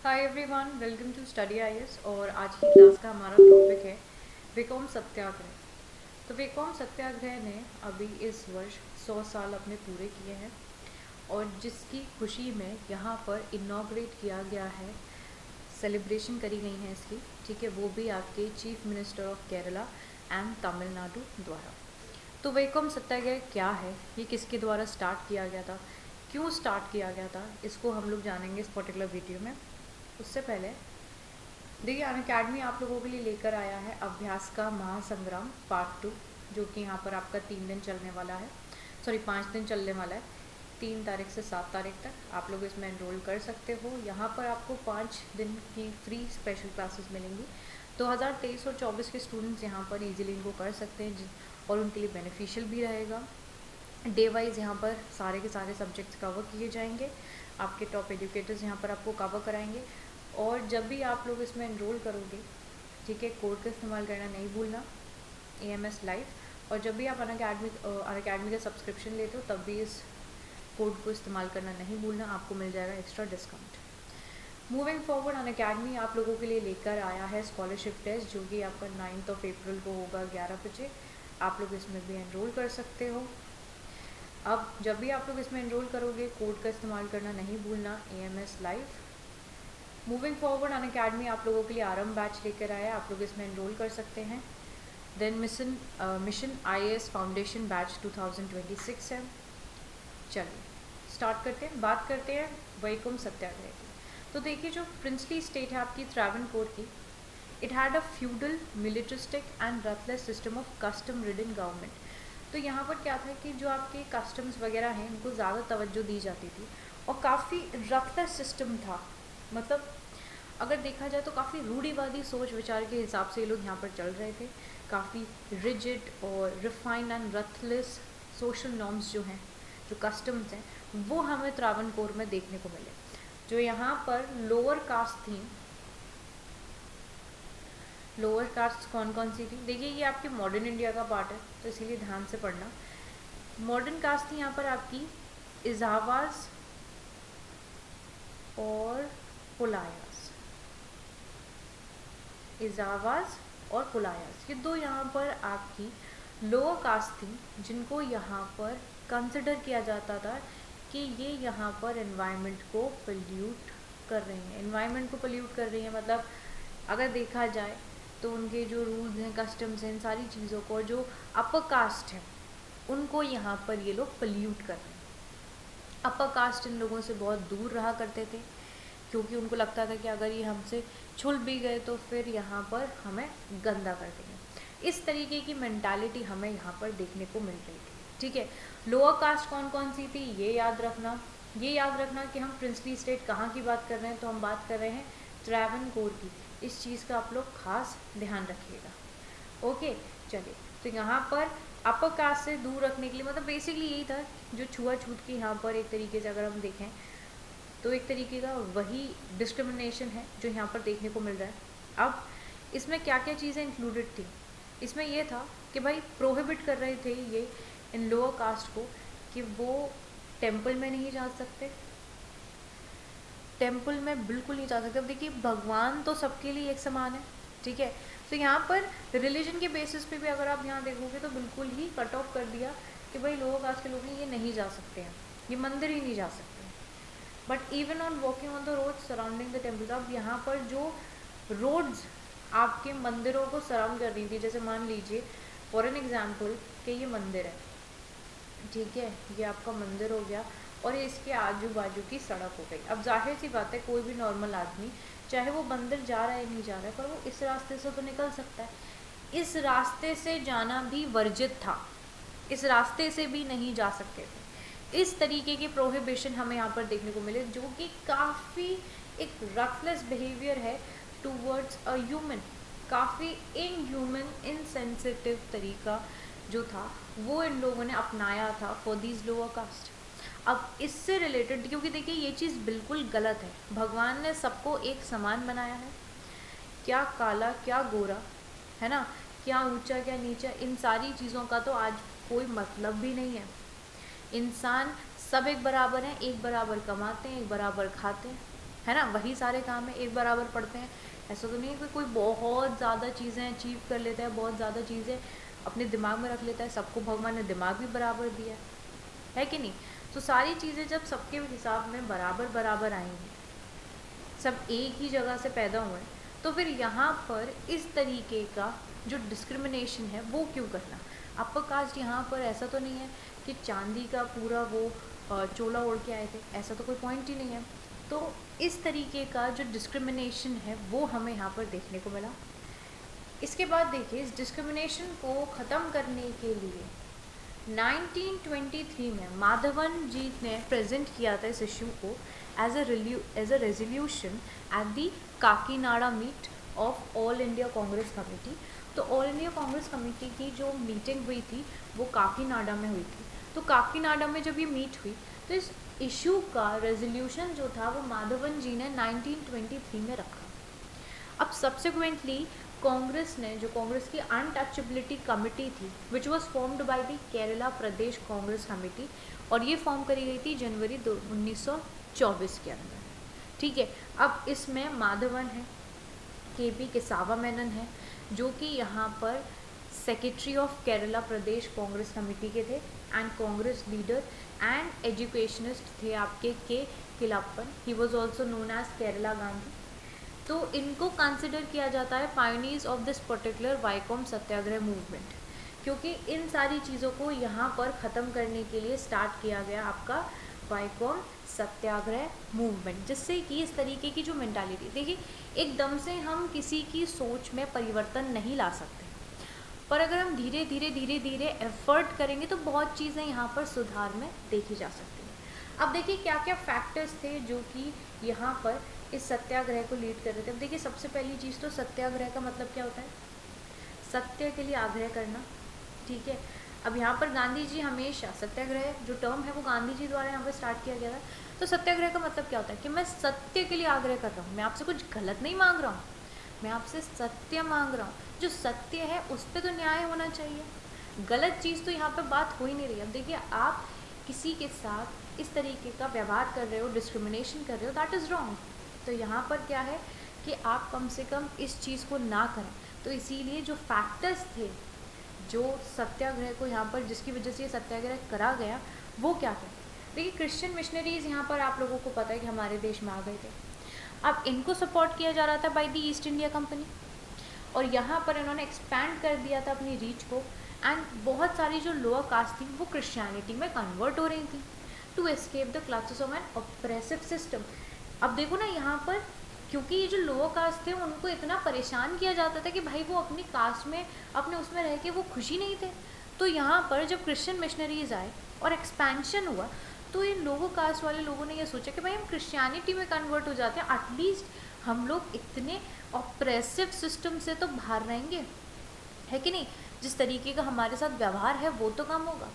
Hi everyone, welcome to study IAS. और आज की क्लास का हमारा टॉपिक है वेकोम सत्याग्रह। तो वेकोम सत्याग्रह ने अभी इस वर्ष 100 साल अपने पूरे किए हैं और जिसकी खुशी में यहाँ पर इनॉग्रेट किया गया है, सेलिब्रेशन करी गई है इसकी, ठीक है, वो भी आपके chief minister of Kerala and Tamil Nadu द्वारा। तो वेकोम सत्याग्रह क्या है, ये किसके द्वारा स्टार्ट किया गया था, क्यों स्टार्ट किया गया था, इसको हम लोग जानेंगे इस पर्टिकुलर वीडियो में। उससे पहले देखिए, अनअकैडमी आप लोगों के लिए लेकर आया है अभ्यास का महासंग्राम पार्ट 2, जो कि यहाँ पर आपका 3 दिन चलने वाला है, सॉरी 5 दिन चलने वाला है। 3 तारीख से 7 तारीख तक आप लोग इसमें एनरोल कर सकते हो। यहाँ पर आपको 5 दिन की फ्री स्पेशल क्लासेस मिलेंगी। 2023 और 24 के स्टूडेंट्स यहाँ पर इजीली इनको कर सकते हैं और उनके लिए बेनिफिशियल भी रहेगा। डे वाइज यहाँ पर सारे के सारे सब्जेक्ट्स कवर किए जाएंगे, आपके टॉप एजुकेटर्स यहाँ पर आपको कवर कराएंगे। और जब भी आप लोग इसमें एनरोल करोगे, ठीक है, कोड का इस्तेमाल करना नहीं भूलना, AMS लाइव। और जब भी आप अनअकैडमी का सब्सक्रिप्शन लेते हो तब भी इस कोड को इस्तेमाल करना नहीं भूलना, आपको मिल जाएगा extra discount. Moving forward, Unacademy आप लोगों के लिए लेकर आया है स्कॉलरशिप टेस्ट, जो कि आपका 9 अप्रैल को होगा 11 बजे। आप लोग इसमें भी एनरोल कर सकते हो। अब जब भी आप लोग इसमें एनरोल करोगे, कोड का इस्तेमाल करना नहीं भूलना, AMS live. Moving forward, Unacademy आप लोगों के लिए आरंभ बैच लेकर आया है, आप लोग इसमें एनरोल कर सकते हैं। Then mission IAS foundation batch 2026 है। चलिए स्टार्ट करते हैं, बात करते हैं वेकोम सत्याग्रह की। तो देखिए, जो प्रिंसली स्टेट है आपकी त्रावणकोर की, it had a feudal, militaristic and ruthless system of custom ridden government. तो यहाँ पर क्या था कि जो आपके कस्टम्स वगैरह हैं उनको ज़्यादा तवज्जो दी जाती थी और काफ़ी रथलेस सिस्टम था। मतलब अगर देखा जाए तो काफ़ी रूढ़िवादी सोच विचार के हिसाब से ये लोग यहाँ पर चल रहे थे। काफ़ी रिजिड और रिफाइंड एंड रथलेस सोशल नॉर्म्स जो हैं, जो कस्टम्स हैं, वो हमें त्रावणकोर में देखने को मिले। जो यहाँ पर लोअर कास्ट थी, लोअर कास्ट कौन कौन सी थी, देखिए ये आपके मॉडर्न इंडिया का पार्ट है तो इसीलिए ध्यान से पढ़ना। मॉडर्न कास्ट थी यहाँ पर आपकी इजावाज और पुलायास, इजावाज और पुलायास, ये दो यहाँ पर आपकी लोअर कास्ट थी, जिनको यहाँ पर कंसिडर किया जाता था कि ये यहाँ पर एनवायरनमेंट को पोल्यूट कर रही हैं। एनवायरनमेंट को पोल्यूट कर रही हैं मतलब अगर देखा जाए तो उनके जो रूल्स हैं, कस्टम्स हैं, इन सारी चीज़ों को, जो अपर कास्ट है उनको यहाँ पर ये लोग पोल्यूट कर रहे हैं। अपर कास्ट इन लोगों से बहुत दूर रहा करते थे, क्योंकि उनको लगता था कि अगर ये हमसे छुल भी गए तो फिर यहाँ पर हमें गंदा कर देंगे। इस तरीके की मेंटालिटी हमें यहाँ पर देखने को मिल रही थी, ठीक है। लोअर कास्ट कौन कौन सी थी ये याद रखना। ये याद रखना कि हम प्रिंसली स्टेट कहाँ की बात कर रहे हैं, तो हम बात कर रहे हैं त्रावणकोर की। इस चीज़ का आप लोग खास ध्यान रखिएगा। ओके, चलिए, तो यहाँ पर अपर कास्ट से दूर रखने के लिए, मतलब बेसिकली यही था, जो छुआछूत की यहाँ पर एक तरीके से अगर हम देखें तो एक तरीके का वही डिस्क्रिमिनेशन है जो यहाँ पर देखने को मिल रहा है। अब इसमें क्या क्या चीज़ें इंक्लूडेड थी, इसमें यह था कि भाई प्रोहिबिट कर रहे थे ये इन लोअर कास्ट को कि वो टेम्पल में नहीं जा सकते, टेम्पल में बिल्कुल नहीं जा सकते। अब देखिए, भगवान तो सबके लिए एक समान है, ठीक है। तो यहाँ पर रिलीजन के बेसिस पे भी अगर आप यहाँ देखोगे तो बिल्कुल ही कट ऑफ कर दिया कि भाई लोअर कास्ट के लोग ये नहीं जा सकते हैं, ये मंदिर ही नहीं जा सकते। But even on walking on the road surrounding the temple, अब यहाँ पर जो रोड्स आपके मंदिरों को सराउंड कर रही थी, जैसे मान लीजिए फॉर एन एग्जाम्पल कि ये मंदिर है, ठीक है, ये आपका मंदिर हो गया और इसके आजू बाजू की सड़क हो गई। अब जाहिर सी बात है, कोई भी नॉर्मल आदमी चाहे वो मंदिर जा रहा है नहीं जा रहा है, पर वो इस रास्ते से तो निकल सकता है। इस रास्ते से जाना भी वर्जित था, इस रास्ते से भी नहीं जा सकते थे। इस तरीके के प्रोहिबिशन हमें यहाँ पर देखने को मिले, जो कि काफ़ी एक रथलेस बिहेवियर है टूवर्ड्स अ ह्यूमन, काफ़ी इनह्यूमन इनसेंसिटिव तरीका जो था वो इन लोगों ने अपनाया था फॉर दीज लोअर कास्ट। अब इससे रिलेटेड, क्योंकि देखिए ये चीज़ बिल्कुल गलत है, भगवान ने सबको एक समान बनाया है, क्या काला क्या गोरा, है ना, क्या ऊंचा क्या नीचा, इन सारी चीज़ों का तो आज कोई मतलब भी नहीं है। इंसान सब एक बराबर हैं, एक बराबर कमाते हैं, एक बराबर खाते हैं, है ना, वही सारे काम है, एक बराबर पढ़ते हैं। ऐसा तो नहीं है कि कोई बहुत ज़्यादा चीज़ें अचीव कर लेता है, बहुत ज़्यादा चीज़ें अपने दिमाग में रख लेता है, सबको भगवान ने दिमाग भी बराबर दिया है कि नहीं। तो सारी चीज़ें जब सबके हिसाब में बराबर बराबर आएंगी, सब एक ही जगह से पैदा हुए, तो फिर यहाँ पर इस तरीके का जो डिस्क्रिमिनेशन है वो क्यों करना। अपर कास्ट यहाँ पर ऐसा तो नहीं है कि चांदी का पूरा वो चोला ओढ़ के आए थे, ऐसा तो कोई पॉइंट ही नहीं है। तो इस तरीके का जो डिस्क्रिमिनेशन है वो हमें यहाँ पर देखने को मिला। इसके बाद देखिए, इस डिस्क्रिमिनेशन को ख़त्म करने के लिए 1923 में माधवन जी ने प्रेजेंट किया था इस इशू को as a resolution at the Kakinada meet of all India Congress committee. तो ऑल इंडिया कांग्रेस कमेटी की जो मीटिंग हुई थी वो काकीनाडा में हुई थी। तो काकीनाडा में जब ये मीट हुई तो इस इशू का रेजोल्यूशन जो था वो माधवन जी ने 1923 में रखा। अब सब्सिक्वेंटली कांग्रेस ने, जो कांग्रेस की अनटचेबिलिटी कमेटी थी which was formed by the Kerala Pradesh Congress committee, और ये फॉर्म करी गई थी जनवरी 1924 के अंदर। ठीक है, अब इसमें माधवन है, केपी केसावा मेनन है जो कि यहाँ पर secretary of Kerala Pradesh Congress committee के थे, and Congress leader and educationist थे आपके K Kelappan, he was also known as Kerala Gandhi. तो इनको कंसिडर किया जाता है pioneers of this particular Vaikom Satyagraha movement, क्योंकि इन सारी चीज़ों को यहाँ पर ख़त्म करने के लिए स्टार्ट किया गया आपका वाइकोम सत्याग्रह मूवमेंट, जिससे कि इस तरीके की जो मेंटालिटी, देखिए एकदम से हम किसी की सोच में परिवर्तन नहीं ला सकते, पर अगर हम धीरे धीरे धीरे धीरे एफर्ट करेंगे तो बहुत चीज़ें यहाँ पर सुधार में देखी जा सकती हैं। अब देखिए क्या क्या फैक्टर्स थे जो कि यहाँ पर इस सत्याग्रह को लीड कर रहे थे। अब देखिए सबसे पहली चीज़ तो सत्याग्रह का मतलब क्या होता है, सत्य के लिए आग्रह करना। ठीक है, अब यहाँ पर गांधी जी हमेशा, सत्याग्रह जो टर्म है वो गांधी जी द्वारा यहाँ पर स्टार्ट किया गया था। तो सत्याग्रह का मतलब क्या होता है कि मैं सत्य के लिए आग्रह कर रहा हूँ, मैं आपसे कुछ गलत नहीं मांग रहा हूँ, मैं आपसे सत्य मांग रहा हूँ। जो सत्य है उस पर तो न्याय होना चाहिए, गलत चीज़ तो यहाँ पर बात हो ही नहीं रही। अब देखिए आप किसी के साथ इस तरीके का व्यवहार कर रहे हो, डिस्क्रिमिनेशन कर रहे हो, दैट इज़ रॉन्ग। तो यहाँ पर क्या है कि आप कम से कम इस चीज़ को ना करें। तो इसीलिए जो फैक्टर्स थे जो सत्याग्रह को यहाँ पर, जिसकी वजह से ये सत्याग्रह करा गया, वो क्या थे। देखिए क्रिश्चियन मिशनरीज यहाँ पर आप लोगों को पता है कि हमारे देश में आ गए थे। अब इनको सपोर्ट किया जा रहा था by the east India company, और यहाँ पर इन्होंने एक्सपैंड कर दिया था अपनी रीच को, एंड बहुत सारी जो लोअर कास्ट थी वो क्रिश्चियनिटी में कन्वर्ट हो रही थी to escape the clutches of an oppressive system. अब देखो ना यहाँ पर, क्योंकि ये जो लोअर कास्ट थे उनको इतना परेशान किया जाता था कि भाई वो अपनी कास्ट में, अपने उसमें रह के वो खुशी नहीं थे। तो यहाँ पर जब क्रिश्चियन मिशनरीज आए और एक्सपेंशन हुआ तो इन लोगों कास्ट वाले लोगों ने ये सोचा कि भाई हम क्रिश्चियनिटी में कन्वर्ट हो जाते हैं, एटलीस्ट हम लोग इतने ऑप्रेसिव सिस्टम से तो बाहर रहेंगे, है कि नहीं। जिस तरीके का हमारे साथ व्यवहार है वो तो कम होगा।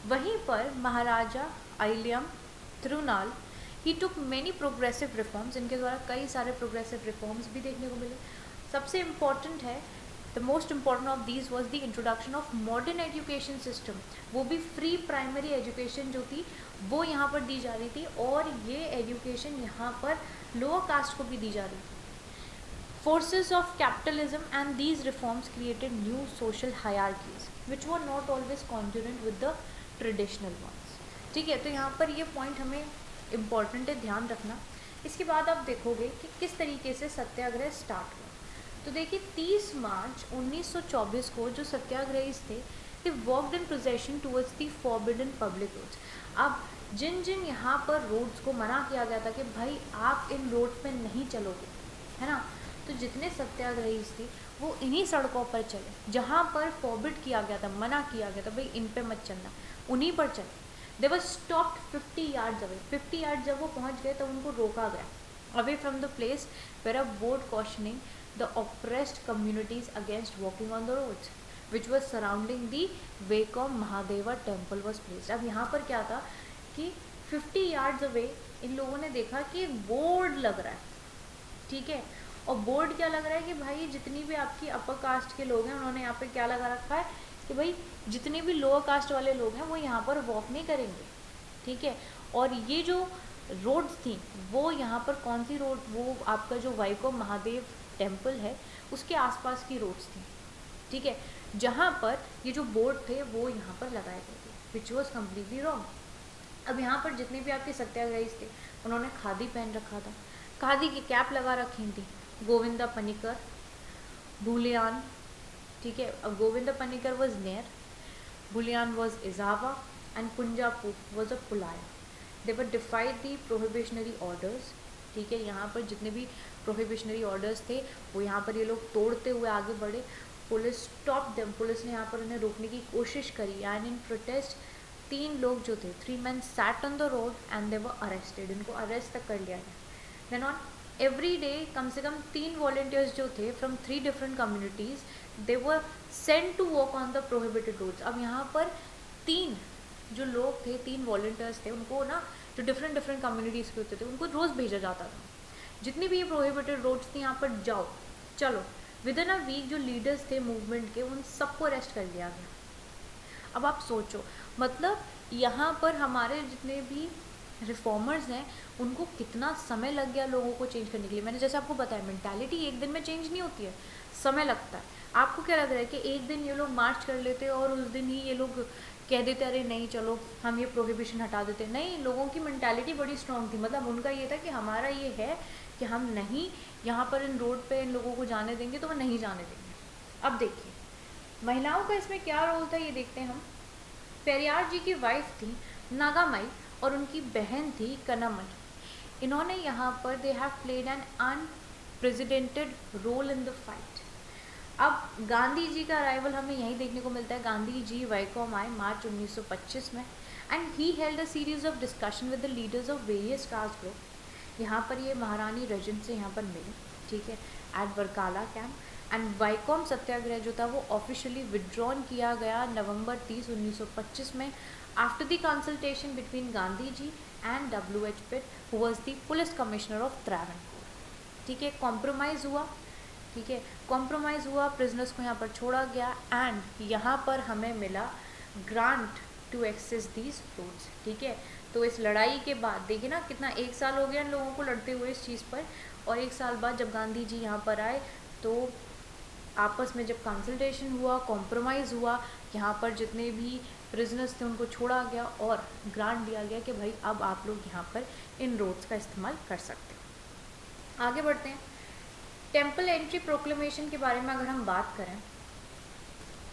वहीं पर महाराजा अय्यम थिरुनाल, ही टुक मैनी प्रोग्रेसिव रिफॉर्म्स, इनके द्वारा कई सारे प्रोग्रेसिव रिफॉर्म्स भी देखने को मिले। सबसे इम्पॉर्टेंट है, the most important of these was the introduction of modern education system, वो भी फ्री प्राइमरी एजुकेशन जो थी वो यहाँ पर दी जा रही थी, और ये एजुकेशन यहाँ पर लोअर कास्ट को भी दी जा रही थी। Forces of capitalism and these reforms created new social hierarchies which were not always congruent with the traditional ones। ठीक है, तो यहाँ पर ये पॉइंट हमें इम्पॉर्टेंट है, ध्यान रखना। इसके बाद आप देखोगे कि किस तरीके से सत्याग्रह स्टार्ट हुआ। तो देखिए 30 मार्च 1924 को जो सत्याग्रहीज थे, they walked in procession towards the forbidden public roads. अब जिन जिन यहाँ पर रोड्स को मना किया गया था कि भाई आप इन रोड पे नहीं चलोगे, है ना, तो जितने सत्याग्रही थे वो इन्हीं सड़कों पर चले जहाँ पर फॉरबिड किया गया था, मना किया गया था भाई इन पे मत चलना, उन्हीं पर चले। They were stopped 50 yards away. 50 yard जब वो पहुँच गए तो उनको रोका गया, away from the place where a board cautioning the oppressed communities against walking on the roads which was surrounding the Vaikom Mahadeva temple was placed. अब यहाँ पर क्या था कि 50 यार्ड्स अवे इन लोगों ने देखा कि बोर्ड लग रहा है, ठीक है, और बोर्ड क्या लग रहा है कि भाई जितनी भी आपकी अपर कास्ट के लोग हैं, उन्होंने यहाँ पे क्या लगा रखा है कि भाई जितने भी लोअर कास्ट वाले लोग हैं वो यहाँ पर वॉक नहीं करेंगे, ठीक है। और ये जो रोड्स थी वो यहाँ पर कौन सी रोड, वो आपका जो वैकोम महादेव टेम्पल है उसके आसपास की रोड्स थी, ठीक है, जहाँ पर ये जो बोर्ड थे वो यहाँ पर लगाए गए थे, विच वॉज कम्प्लीटली रॉन्ग। अब यहाँ पर जितने भी आपके सत्याग्रही थे उन्होंने खादी पहन रखा था, खादी की कैप लगा रखी थी, गोविंदा पनिकर, बुलियान, ठीक है, अब Govinda Panicker was Nair, Bahuleyan was Ezhava and Punjapu was a Pulaya. They were defied the prohibitionary orders, ठीक है, यहाँ पर जितने भी प्रोहिबिशनरी ऑर्डर्स थे वो यहाँ पर ये लोग तोड़ते हुए आगे बढ़े। पुलिस स्टॉप देम, पुलिस ने यहाँ पर उन्हें रोकने की कोशिश करी एंड इन प्रोटेस्ट 3 लोग जो थे 3 men sat on the road and they were arrested, इनको अरेस्ट तक कर लिया गया। देन ऑन एवरी डे कम से कम 3 वॉल्टियर्स जो थे फ्रॉम 3 different communities they were sent to walk on the prohibited roads. अब यहाँ पर 3 जो लोग थे, 3 वॉल्टियर्स थे, उनको ना जो डिफरेंट कम्युनिटीज़ के होते थे उनको रोज़ भेजा जाता था, जितनी भी ये प्रोहिबिटेड रोड्स थी यहाँ पर जाओ, चलो। विद इन अ वीक जो लीडर्स थे मूवमेंट के उन सबको अरेस्ट कर लिया गया। अब आप सोचो, मतलब यहाँ पर हमारे जितने भी रिफॉर्मर्स हैं उनको कितना समय लग गया लोगों को चेंज करने के लिए। मैंने जैसे आपको बताया मेंटालिटी एक दिन में चेंज नहीं होती है, समय लगता है। आपको क्या लग रहा है कि एक दिन ये लोग मार्च कर लेते और उस दिन ही ये लोग कह देते अरे नहीं चलो हम ये प्रोहिबिशन हटा देते? नहीं, लोगों की मेंटालिटी बड़ी स्ट्रांग थी। मतलब उनका ये था कि हमारा ये है कि हम नहीं यहाँ पर इन रोड पे इन लोगों को जाने देंगे तो वो नहीं जाने देंगे। अब देखिए महिलाओं का इसमें क्या रोल था ये देखते हैं हम। पेरियार जी की वाइफ थी नागामाई और उनकी बहन थी कनामई। इन्होंने यहाँ पर they have played an unprecedented role in the fight. अब गांधी जी का अराइवल हमें यहीं देखने को मिलता है। गांधी जी वैकोम आए मार्च 1925 में and he held a series of discussion with the leaders of various caste group. यहाँ पर ये महारानी रजन से यहाँ पर मिले, ठीक है, एट वर्काला कैंप। एंड वैकोम सत्याग्रह जो था वो ऑफिशियली विड्रॉन किया गया नवंबर 30, 1925 में after the consultation between Gandhi ji and W.H. Pitt who was the police commissioner of Travancore, ठीक है। कॉम्प्रोमाइज़ हुआ, ठीक है, कॉम्प्रोमाइज़ हुआ, प्रिजनर्स को यहाँ पर छोड़ा गया एंड यहाँ पर हमें मिला grant to access these roads, ठीक है। तो इस लड़ाई के बाद देखिए ना कितना 1 साल हो गया इन लोगों को लड़ते हुए इस चीज़ पर, और 1 साल बाद जब गांधी जी यहाँ पर आए तो आपस में जब कंसल्टेशन हुआ, कॉम्प्रोमाइज़ हुआ, यहाँ पर जितने भी प्रिजनर्स थे उनको छोड़ा गया और ग्रांट दिया गया कि भाई अब आप लोग यहाँ पर इन रोड्स का इस्तेमाल कर सकते हो। आगे बढ़ते हैं। टेम्पल एंट्री प्रोक्लेमेशन के बारे में अगर हम बात करें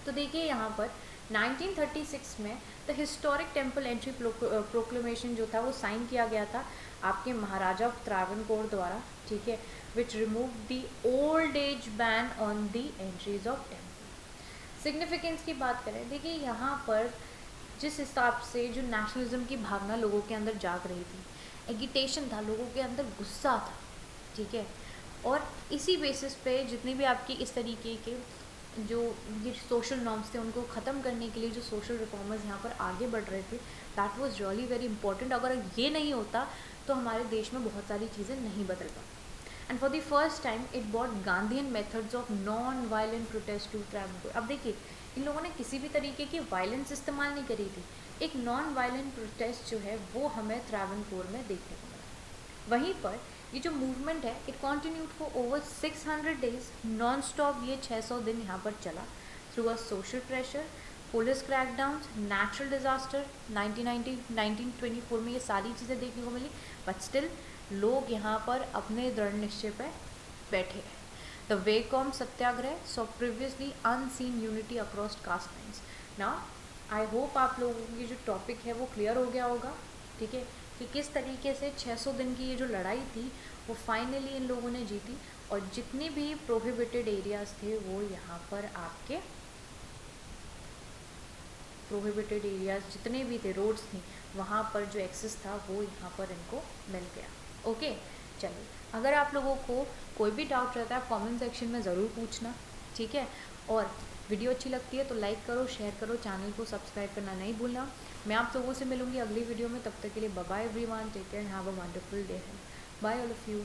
तो देखिए यहाँ पर 1936 में the historic temple entry proclamation जो था वो साइन किया गया था आपके महाराजा ऑफ त्रावणकोर द्वारा, ठीक है, which remove the old age ban on the entries of temple. Significance की बात करें, देखिए यहाँ पर जिस हिसाब से जो नेशनलिज्म की भावना लोगों के अंदर जाग रही थी, एगिटेशन था, लोगों के अंदर गुस्सा था, ठीक है, और इसी बेसिस पे जितने भी आपकी इस तरीके के जो ये सोशल नॉर्म्स थे उनको ख़त्म करने के लिए जो सोशल रिफॉर्मर्स यहाँ पर आगे बढ़ रहे थे, that was really very important. अगर ये नहीं होता तो हमारे देश में बहुत सारी चीज़ें नहीं बदल पाती। And for the first time it brought Gandhian methods of non violent protest to Travancore. अब देखिए इन लोगों ने किसी भी तरीके की वायलेंस इस्तेमाल नहीं करी थी, एक नॉन वायलेंट प्रोटेस्ट जो है वो हमें त्रावणकोर में देखने को मिला। वहीं पर ये जो मूवमेंट है it continued for over 600 days, non stop ये 600 दिन यहाँ पर चला through a social pressure, police crackdowns, natural disaster. 1924 में ये सारी चीज़ें देखने को मिली, बट स्टिल लोग यहाँ पर अपने दृढ़ निश्चय पर बैठे हैं। The Vaikom Satyagraha saw previously unseen unity across cast lines. Now I hope आप लोगों की जो टॉपिक है वो क्लियर हो गया होगा, ठीक है, कि किस तरीके से 600 दिन की ये जो लड़ाई थी वो फाइनली इन लोगों ने जीती, और जितने भी प्रोहिबिटेड एरियाज़ थे वो यहाँ पर आपके प्रोहिबिटेड एरियाज़ जितने भी थे, रोड्स थी, वहाँ पर जो एक्सेस था वो यहाँ पर इनको मिल गया। ओके, चलिए, अगर आप लोगों को कोई भी डाउट रहता है आप कमेंट सेक्शन में ज़रूर पूछना, ठीक है, और वीडियो अच्छी लगती है तो लाइक करो, शेयर करो, चैनल को सब्सक्राइब करना नहीं भूलना। मैं आप लोगों से मिलूंगी अगली वीडियो में, तब तक के लिए bye bye everyone, take care, have a wonderful day. Bye all of you.